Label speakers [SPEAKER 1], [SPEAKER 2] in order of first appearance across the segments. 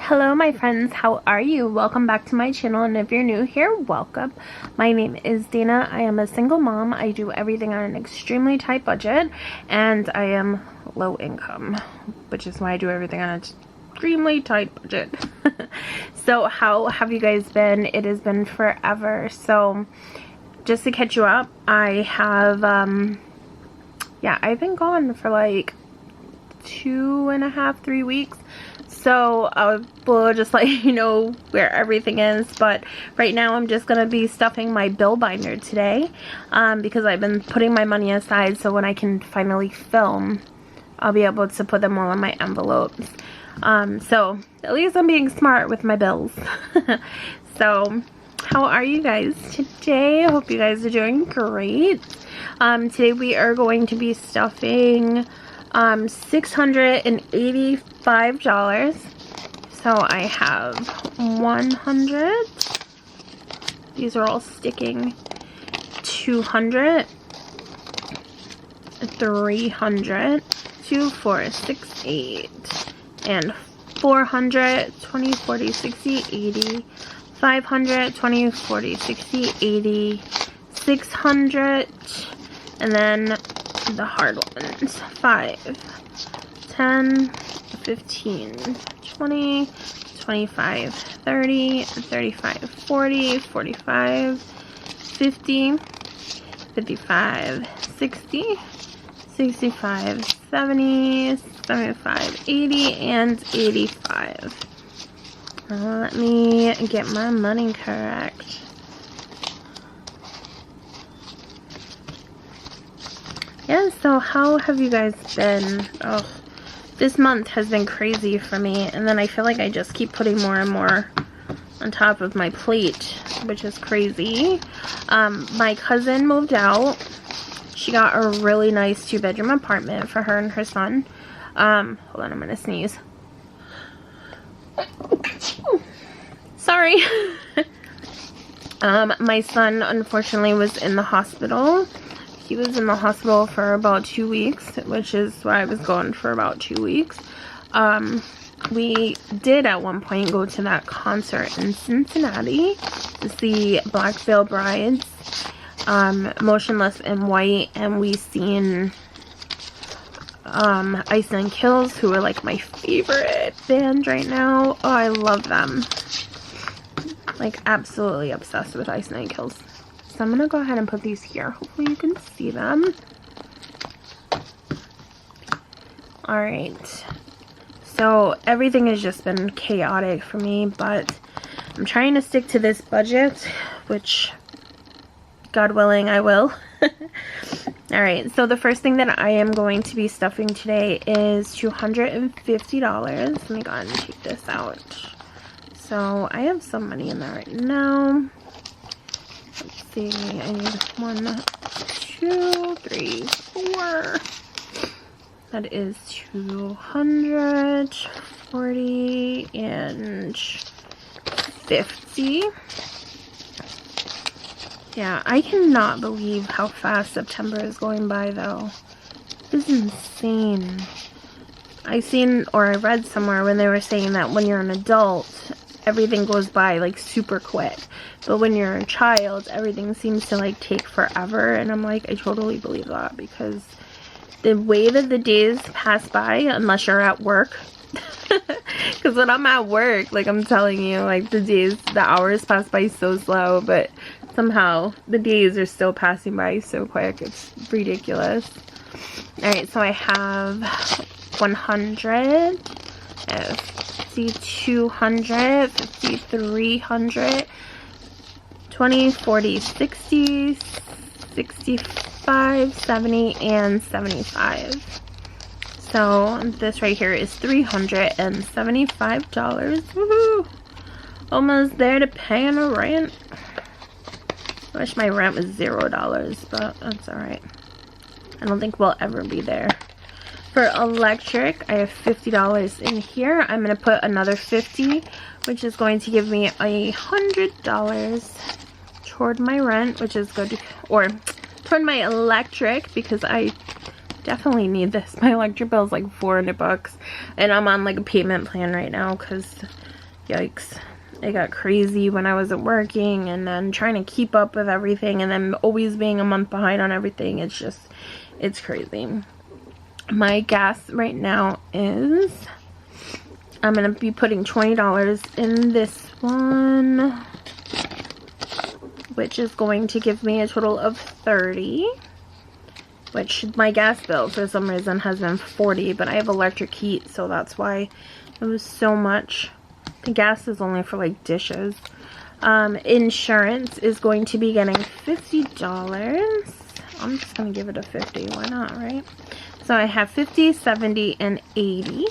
[SPEAKER 1] Hello my friends, how are you? Welcome back to my channel, and if you're new here, welcome. My name is Dana. I am a single mom. I do everything on an extremely tight budget, and I am low income, which is why I do everything on an extremely tight budget. So how have you guys been? It has been forever. So just to catch you up, I have I've been gone for like 2.5, 3 weeks. So I will just let you know where everything is, but right now I'm just going to be stuffing my bill binder today because I've been putting my money aside, so when I can finally film, I'll be able to put them all in my envelopes. So at least I'm being smart with my bills. So how are you guys today? I hope you guys are doing great. Today we are going to be stuffing $685. So I have 100. These are all sticking. 200, 300, 2, 4, 6, 8, and 400, 20, 40, 60, 80, 500, 20, 40, 60, 80, 600, and then the hard ones. 5, 10, 15, 20, 25, 30, 35, 40, 45, 50, 55, 60, 65, 70, 75, 80, and 85. Let me get my money correct. Yeah, so how have you guys been? Oh, this month has been crazy for me, and then I feel like I just keep putting more and more on top of my plate, which is crazy. My cousin moved out. She got a really nice 2-bedroom apartment for her and her son. Hold on, I'm gonna sneeze. Sorry. My son unfortunately was in the hospital. He was in the hospital for about 2 weeks, which is why I was gone for about 2 weeks. We did at one point go to that concert in Cincinnati to see Black Veil Brides, Motionless in White, and we seen Ice Nine Kills, who are like my favorite band right now. Oh, I love them. Like, absolutely obsessed with Ice Nine Kills. So I'm going to go ahead and put these here. Hopefully you can see them. Alright. So everything has just been chaotic for me, but I'm trying to stick to this budget, which, God willing, I will. Alright, so the first thing that I am going to be stuffing today is $250. Let me go ahead and take this out. So I have some money in there right now. Let's see, I need 1, 2, 3, 4. That is 200, 40, and 50. Yeah, I cannot believe how fast September is going by, though. This is insane. I read somewhere when they were saying that when you're an adult, everything goes by like super quick, but when you're a child, everything seems to like take forever. And I'm like, I totally believe that, because the way that the days pass by, unless you're at work, because when I'm at work, like, I'm telling you, like, the hours pass by so slow, but somehow the days are still passing by so quick. It's ridiculous. Alright, so I have 100, 50, 200, 50, 300, 20, 40, 60, 65, 70, and 75. So this right here is $375. Woohoo! Almost there to paying a rent. I wish my rent was $0, but that's alright. I don't think we'll ever be there. For electric, I have $50 in here. I'm going to put another $50, which is going to give me $100 toward my rent, which is good, or toward my electric, because I definitely need this. My electric bill is like $400, and I'm on like a payment plan right now because Yikes. It got crazy when I wasn't working, and then trying to keep up with everything, and then always being a month behind on everything. It's just, it's crazy. My gas right now is, I'm going to be putting $20 in this one, which is going to give me a total of $30, which my gas bill for some reason has been $40, but I have electric heat, so that's why it was so much. The gas is only for like dishes. Insurance is going to be getting $50. I'm just going to give it a 50. Why not, right? So I have 50, 70, and 80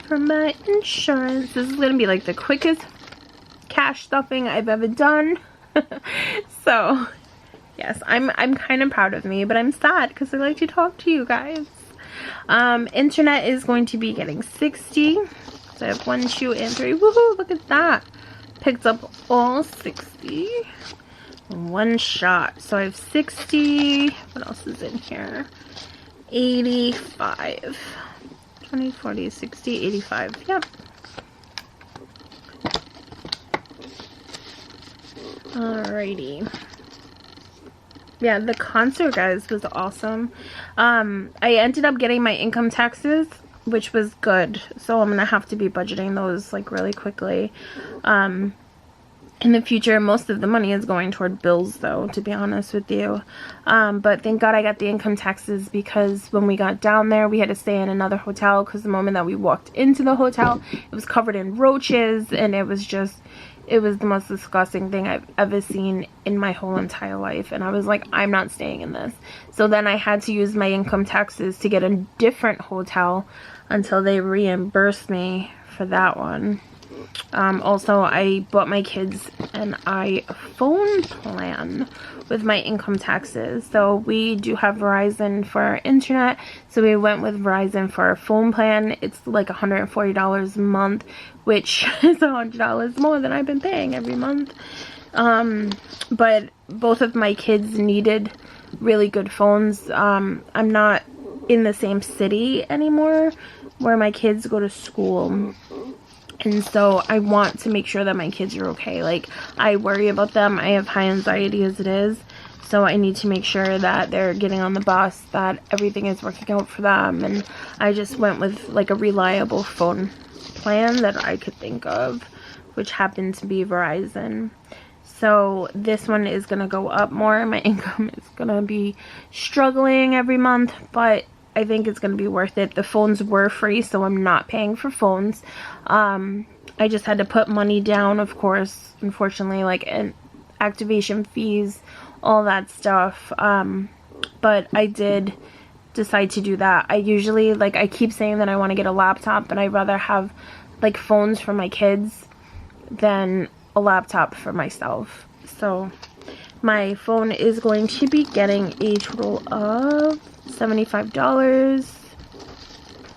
[SPEAKER 1] for my insurance. This is going to be like the quickest cash stuffing I've ever done. So, yes, I'm kind of proud of me, but I'm sad because I like to talk to you guys. Internet is going to be getting 60. So I have 1, 2, and 3. Woohoo! Look at that. Picked up all 60 in one shot. So I have 60. What else is in here? 85. 20, 40, 60, 85. Yep. Alrighty. Yeah, the concert, guys, was awesome. I ended up getting my income taxes, which was good, so I'm gonna have to be budgeting those like really quickly. In the future, most of the money is going toward bills, though, to be honest with you. But thank God I got the income taxes, because when we got down there, we had to stay in another hotel, because the moment that we walked into the hotel, it was covered in roaches, and it was just, it was the most disgusting thing I've ever seen in my whole entire life. And I was like, I'm not staying in this. So then I had to use my income taxes to get a different hotel until they reimbursed me for that one. Also, I bought my kids an iPhone plan with my income taxes. So we do have Verizon for our internet, so we went with Verizon for our phone plan. It's like $140 a month, which is $100 more than I've been paying every month. But both of my kids needed really good phones. I'm not in the same city anymore where my kids go to school. And so I want to make sure that my kids are okay. Like, I worry about them. I have high anxiety as it is. So I need to make sure that they're getting on the bus, that everything is working out for them. And I just went with like a reliable phone plan that I could think of, which happened to be Verizon. So this one is going to go up more. My income is going to be struggling every month, but I think it's going to be worth it. The phones were free, so I'm not paying for phones. I just had to put money down, of course, unfortunately, like activation fees, all that stuff. But I did decide to do that. I usually, like, I keep saying that I want to get a laptop, but I'd rather have, like, phones for my kids than a laptop for myself. So my phone is going to be getting a total of $75.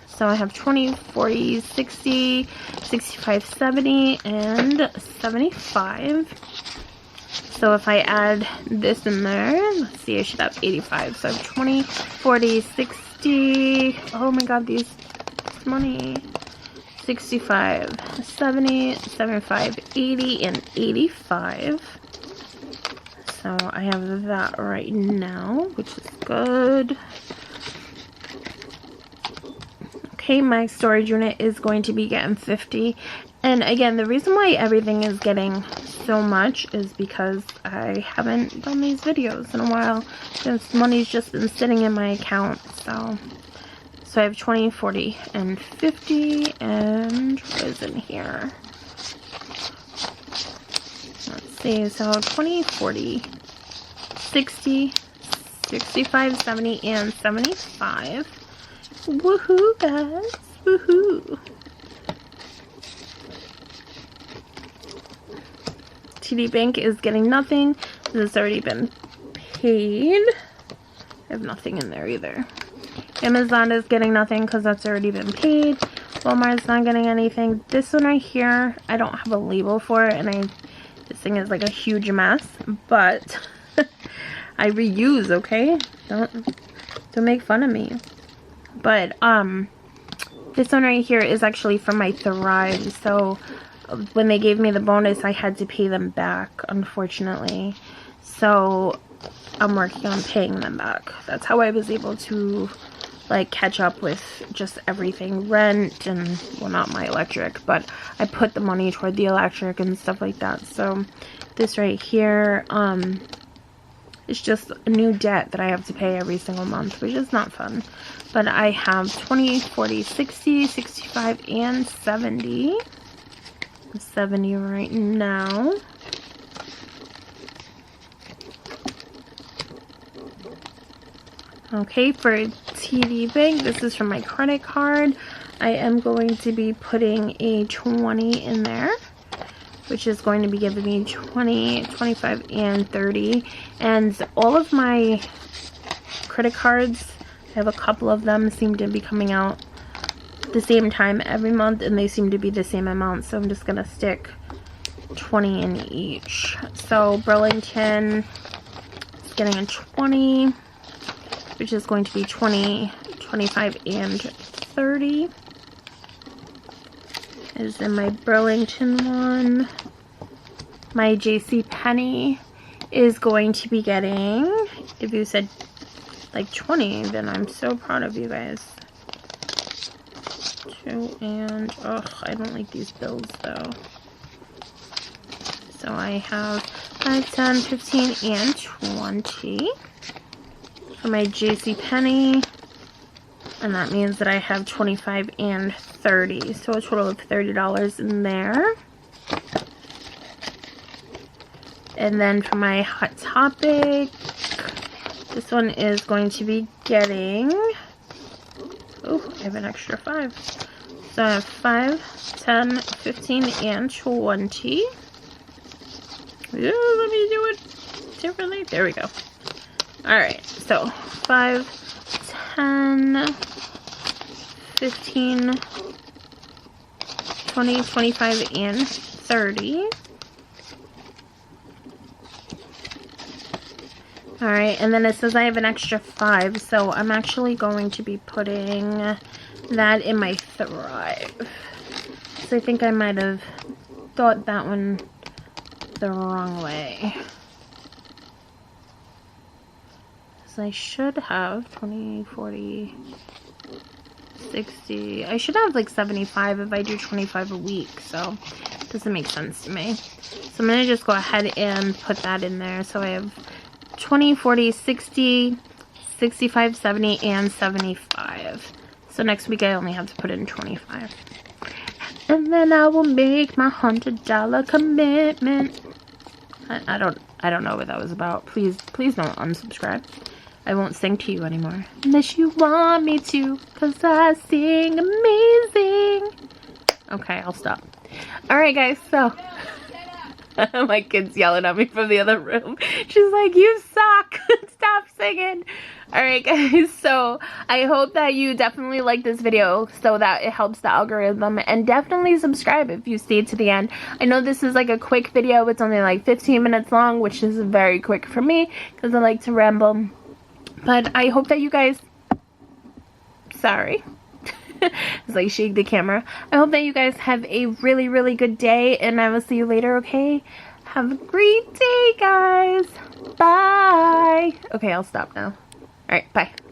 [SPEAKER 1] So I have 20, 40, 60, 65, 70, and 75. So if I add this in there, let's see, I should have 85. So I have 20, 40, 60. Oh my god, this money. 65, 70, 75, 80, and 85. So I have that right now, which is good. Okay, my storage unit is going to be getting 50. And again, the reason why everything is getting so much is because I haven't done these videos in a while. This money's just been sitting in my account. So I have 20, 40, and 50. And what is in here? Let's see. So 20, 40, 60, 65, 70, and 75. Woohoo, guys. Woohoo. TD Bank is getting nothing. This has already been paid. I have nothing in there either. Amazon is getting nothing because that's already been paid. Walmart's not getting anything. This one right here, I don't have a label for it, and this thing is like a huge mess, but I reuse, okay? Don't make fun of me. But This one right here is actually from my Thrive. So when they gave me the bonus, I had to pay them back, unfortunately. So I'm working on paying them back. That's how I was able to like catch up with just everything, rent and, well, not my electric, but I put the money toward the electric and stuff like that. So this right here, it's just a new debt that I have to pay every single month, which is not fun. But I have 20, 40, 60, 65, and 70. 70 right now. Okay, for TD Bank, this is from my credit card. I am going to be putting a 20 in there, which is going to be giving me 20, 25, and 30. And all of my credit cards, I have a couple of them, seem to be coming out the same time every month, and they seem to be the same amount, so I'm just going to stick 20 in each. So Burlington is getting a 20, which is going to be 20, 25, and 30. Is in my Burlington one. My JCPenney is going to be getting, if you said like 20, then I'm so proud of you guys. 2 and, ugh, I don't like these bills though. So I have 5, 10, 15, and 20 for my JCPenney. And that means that I have 25 and 30. So a total of $30 in there. And then for my Hot Topic, this one is going to be getting, oh, I have an extra 5. So I have 5, 10, 15, and 20. Ooh, let me do it differently. There we go. Alright, so 5, 10, 15, 20, 25, and 30. Alright, and then it says I have an extra 5, so I'm actually going to be putting that in my Thrive. So I think I might have thought that one the wrong way. So I should have 20, 40, 60. I should have like 75 if I do 25 a week, so it doesn't make sense to me. So I'm going to just go ahead and put that in there. So I have 20, 40, 60, 65, 70, and 75. So next week I only have to put in 25. And then I will make my $100 commitment. I don't know what that was about. Please don't unsubscribe. I won't sing to you anymore. Unless you want me to, cause I sing amazing. Okay, I'll stop. Alright guys, so my kid's yelling at me from the other room. She's like, you suck. Stop singing. Alright guys, so I hope that you definitely like this video so that it helps the algorithm, and definitely subscribe if you stayed to the end. I know this is like a quick video. It's only like 15 minutes long, which is very quick for me because I like to ramble. But I hope that you guys, sorry. It's like shake the camera. I hope that you guys have a really, really good day, and I will see you later, okay? Have a great day, guys. Bye. Okay, I'll stop now. Alright, bye.